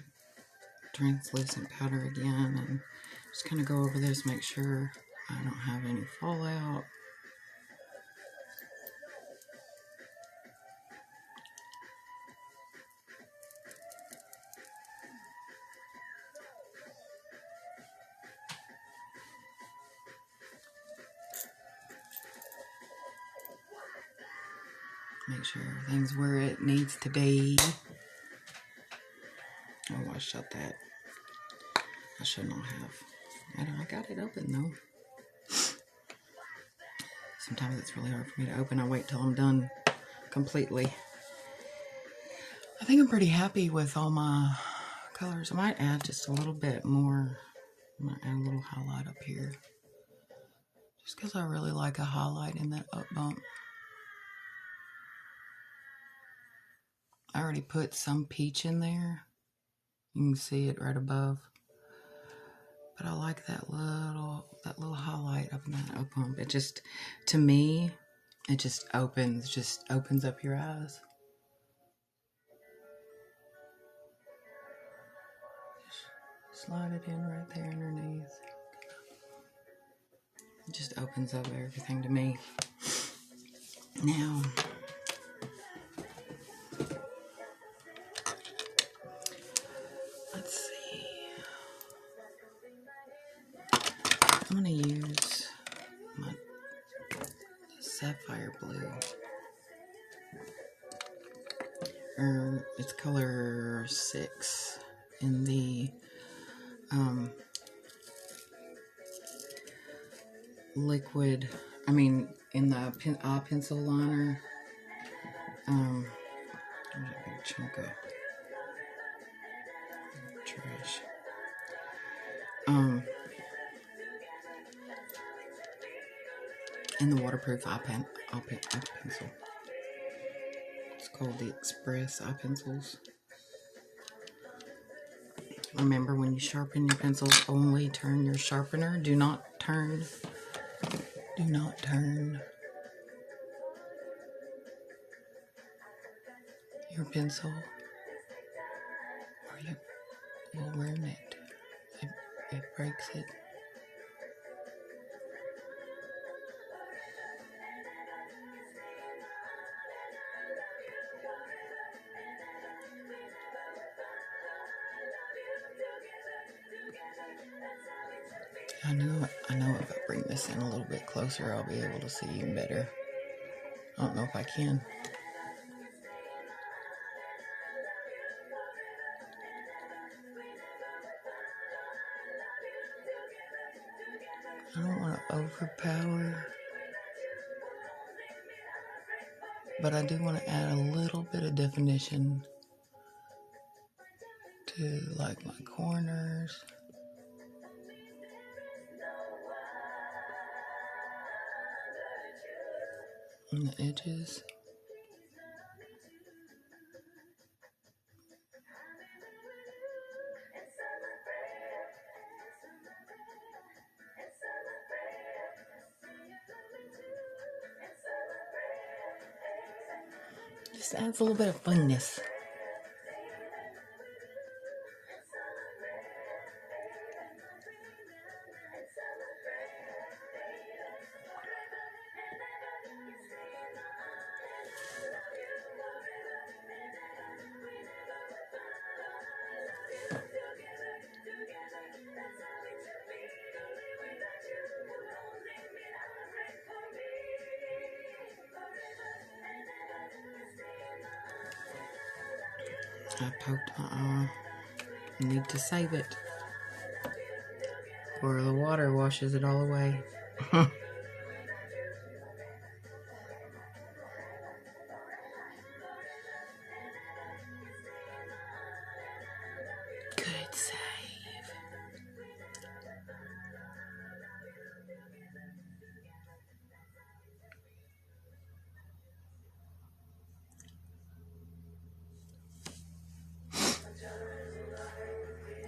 translucent powder again and just kind of go over this, make sure I don't have any fallout. Make sure everything's where it needs to be. Oh, I shut that. I should not have. I got it open though. Sometimes it's really hard for me to open. I wait till I'm done completely. I think I'm pretty happy with all my colors. I might add just a little bit more. I might add a little highlight up here. Just because I really like a highlight in that up bump. I already put some peach in there. You can see it right above. But I like that little highlight up in that up bump. It just, to me, it just opens up your eyes. Just slide it in right there underneath. It just opens up everything to me. Now, let's see. I'm going to use my sapphire blue. It's color 6 in the liquid, in the eye pencil liner. There's a big chunk of trash. In the waterproof eye pencil. It's called the Express eye pencils. Remember, when you sharpen your pencils, only turn your sharpener. Do not turn your pencil, or you will ruin it. It breaks it. I know if I bring this in a little bit closer, I'll be able to see even better. I don't know if I can. I don't want to overpower, but I do want to add a little bit of definition to like my corners. And the edges. Just adds a little bit of funness. I poked my eye. I need to save it, or the water washes it all away. Good save.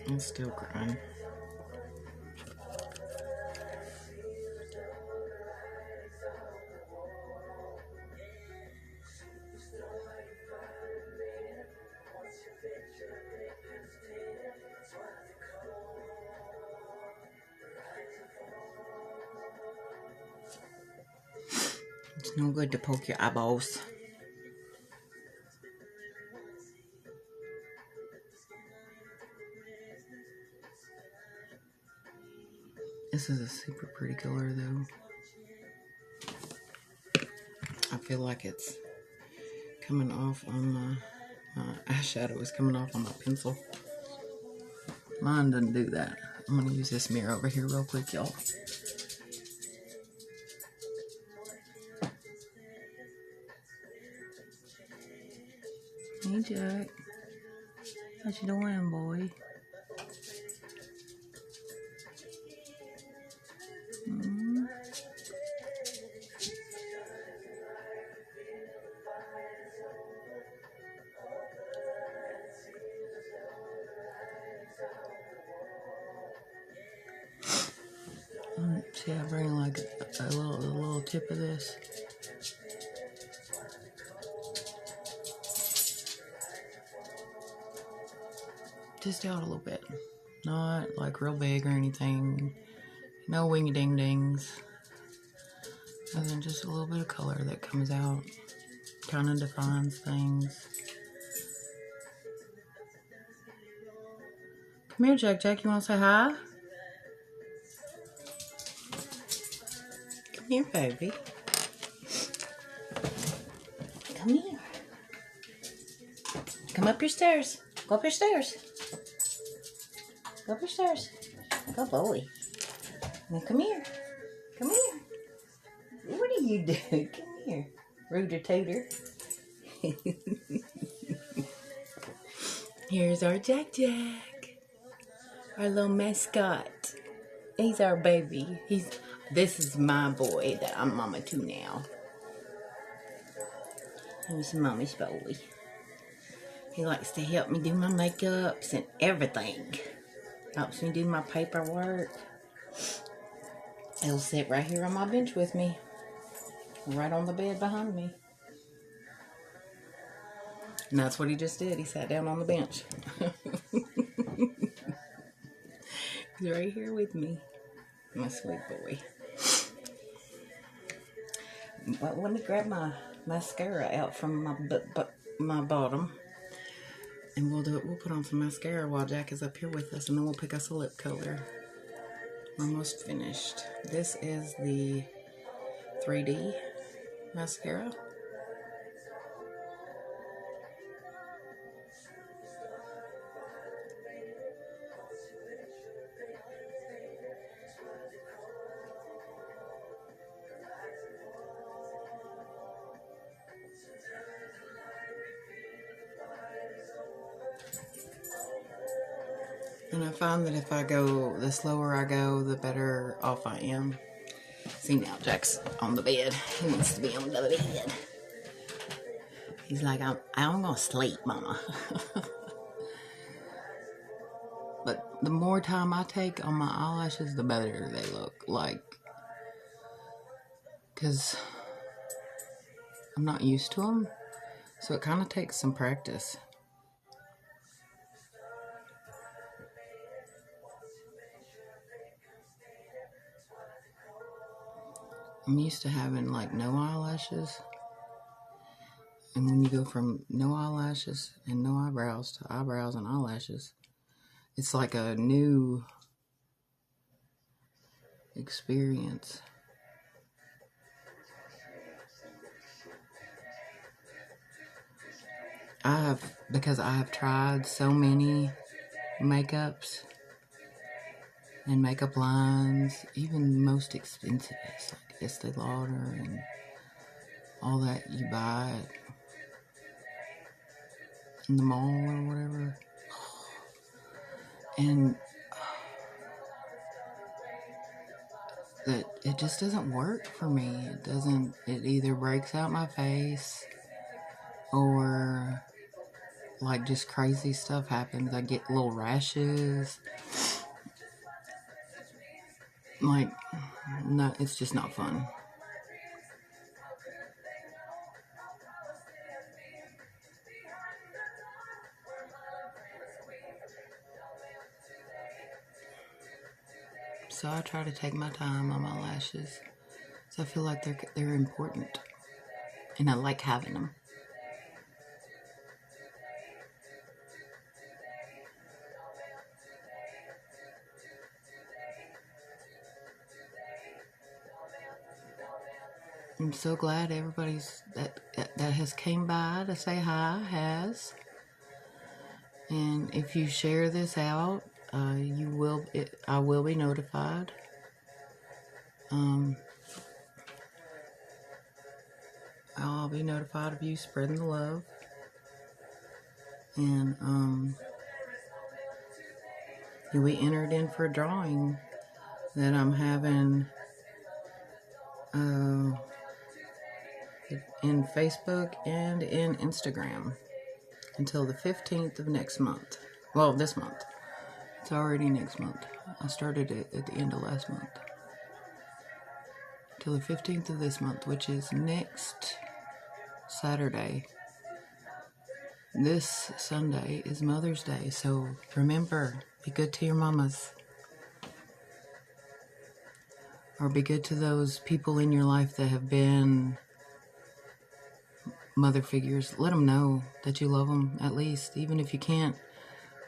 I'm still crying. It's no good to poke your eyeballs. This is a super pretty color though. I feel like it's coming off on my eyeshadow is coming off on my pencil. Mine doesn't do that. I'm going to use this mirror over here real quick, y'all. Hey, Jack. What you doing, boy? See, I bring like a little tip of this. Just out a little bit. Not like real big or anything. No wingy ding dings. And then just a little bit of color that comes out. Kind of defines things. Come here, Jack. Jack, you want to say hi? Here, baby. Come here. Come up your stairs. Go up your stairs. Go up your stairs. Go, boy. Now come here. Come here. What are you doing? Come here. Rooter tooter. Here's our Jack Jack. Our little mascot. He's our baby. This is my boy that I'm mama to now. He's mommy's boy. He likes to help me do my makeups and everything. Helps me do my paperwork. He'll sit right here on my bench with me. Right on the bed behind me. And that's what he just did. He sat down on the bench. He's right here with me. My sweet boy. But let me grab my mascara out from my bottom. And we'll put on some mascara while Jack is up here with us, and then we'll pick us a lip color. We're almost finished. This is the 3D mascara. And I find that if I go, the slower I go, the better off I am. See, now Jack's on the bed. He wants to be on the bed. He's like, I'm gonna sleep, mama. But the more time I take on my eyelashes, the better they look. Like, because I'm not used to them. So it kind of takes some practice. I'm used to having like no eyelashes. And when you go from no eyelashes and no eyebrows to eyebrows and eyelashes, it's like a new experience. Because I have tried so many makeups and makeup lines, even most expensive, it's like Estee Lauder and all that you buy in the mall or whatever. And that it just doesn't work for me. It either breaks out my face or like just crazy stuff happens. I get little rashes. Like, no, it's just not fun. So I try to take my time on my lashes. So I feel like they're important. And I like having them. I'm so glad everybody's that has came by to say hi has. And if you share this out, I will be notified. I'll be notified of you spreading the love. And you'll be entered in for a drawing that I'm having in Facebook and in Instagram until the 15th of next month. Well, this month. It's already next month. I started it at the end of last month. Till the 15th of this month, which is next Saturday. This Sunday is Mother's Day, so remember, be good to your mamas. Or be good to those people in your life that have been mother figures. Let them know that you love them, at least. Even if you can't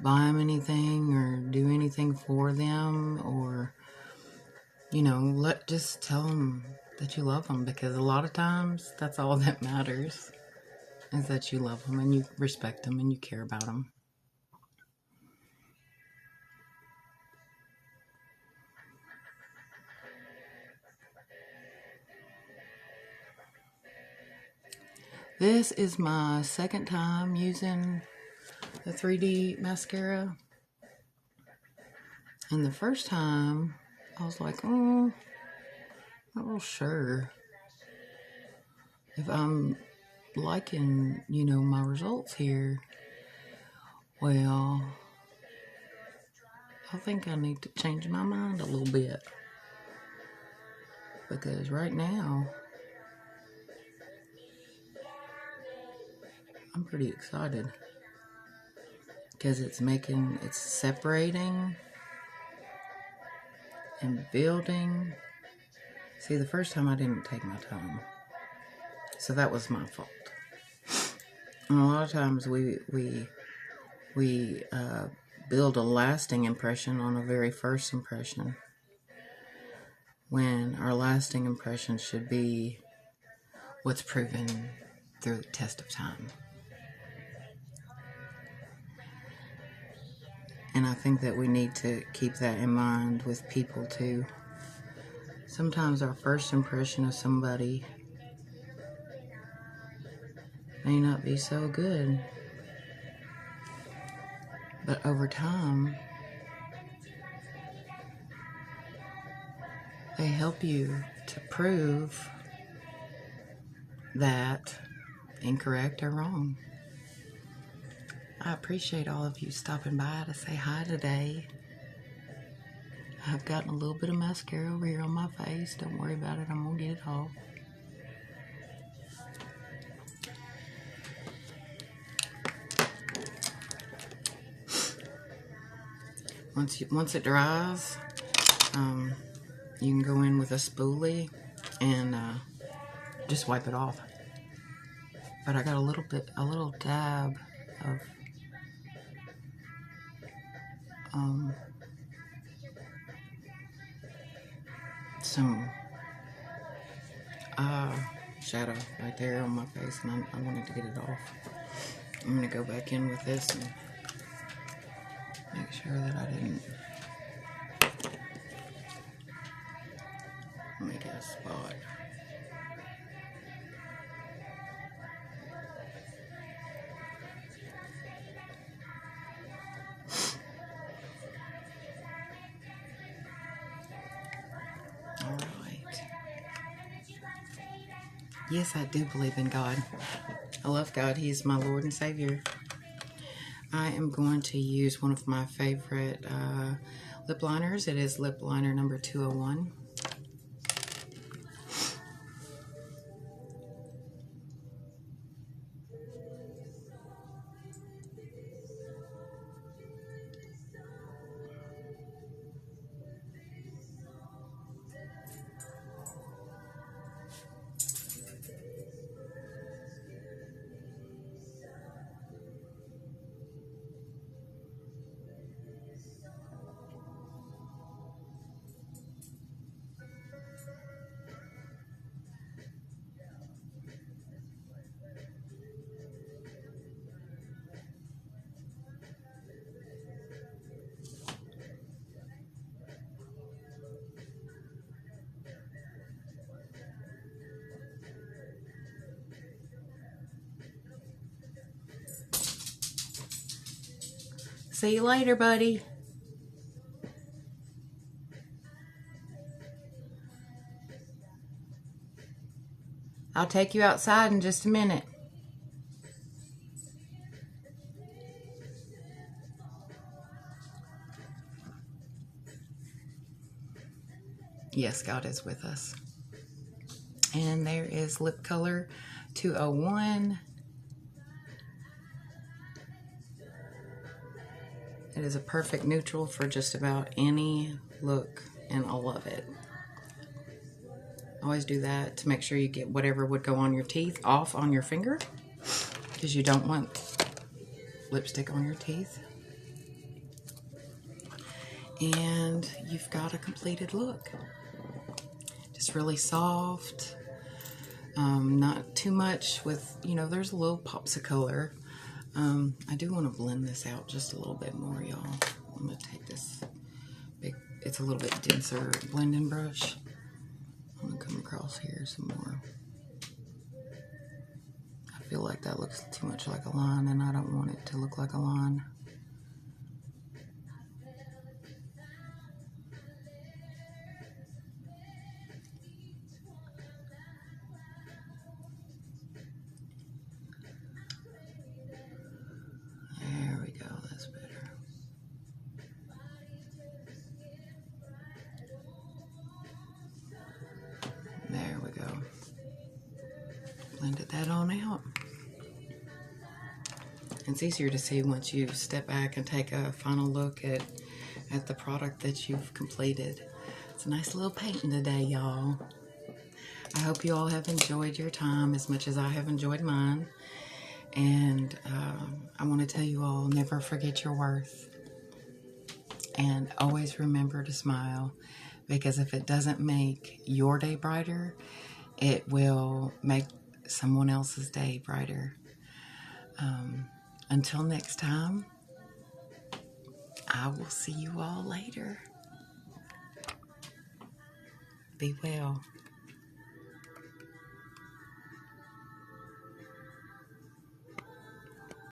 buy them anything or do anything for them, or, just tell them that you love them, because a lot of times that's all that matters, is that you love them and you respect them and you care about them. This is my second time using the 3D mascara. And the first time, I was like, oh, not real sure if I'm liking, you know, my results here. Well, I think I need to change my mind a little bit. Because right now, I'm pretty excited. Because it's separating and building. See, the first time I didn't take my time. So that was my fault. And a lot of times we build a lasting impression on a very first impression, when our lasting impression should be what's proven through the test of time. And I think that we need to keep that in mind with people too. Sometimes our first impression of somebody may not be so good, but over time, they help you to prove that incorrect or wrong. I appreciate all of you stopping by to say hi today. I've gotten a little bit of mascara over here on my face. Don't worry about it, I'm gonna get it off. Once it dries, you can go in with a spoolie and just wipe it off. But I got a little dab of some shadow right there on my face, and I wanted to get it off. I'm gonna go back in with this and make sure that I didn't make a spot. Yes, I do believe in God. I love God. He's my Lord and Savior. I am going to use one of my favorite lip liners. It is Lipliner number 201. See you later, buddy. I'll take you outside in just a minute. Yes, God is with us. And there is lip color 201. It is a perfect neutral for just about any look, and I love it. Always do that to make sure you get whatever would go on your teeth off on your finger, because you don't want lipstick on your teeth. And you've got a completed look. Just really soft. Not too much with, you know, there's a little pops of color. I do want to blend this out just a little bit more, y'all. I'm going to take this big, it's a little bit denser blending brush. I'm going to come across here some more. I feel like that looks too much like a line, and I don't want it to look like a line. There we go, that's better. There we go. Blended that on out. It's easier to see once you step back and take a final look at the product that you've completed. It's a nice little painting today, y'all. I hope you all have enjoyed your time as much as I have enjoyed mine. And I want to tell you all, never forget your worth. And always remember to smile, because if it doesn't make your day brighter, it will make someone else's day brighter. Until next time, I will see you all later. Be well.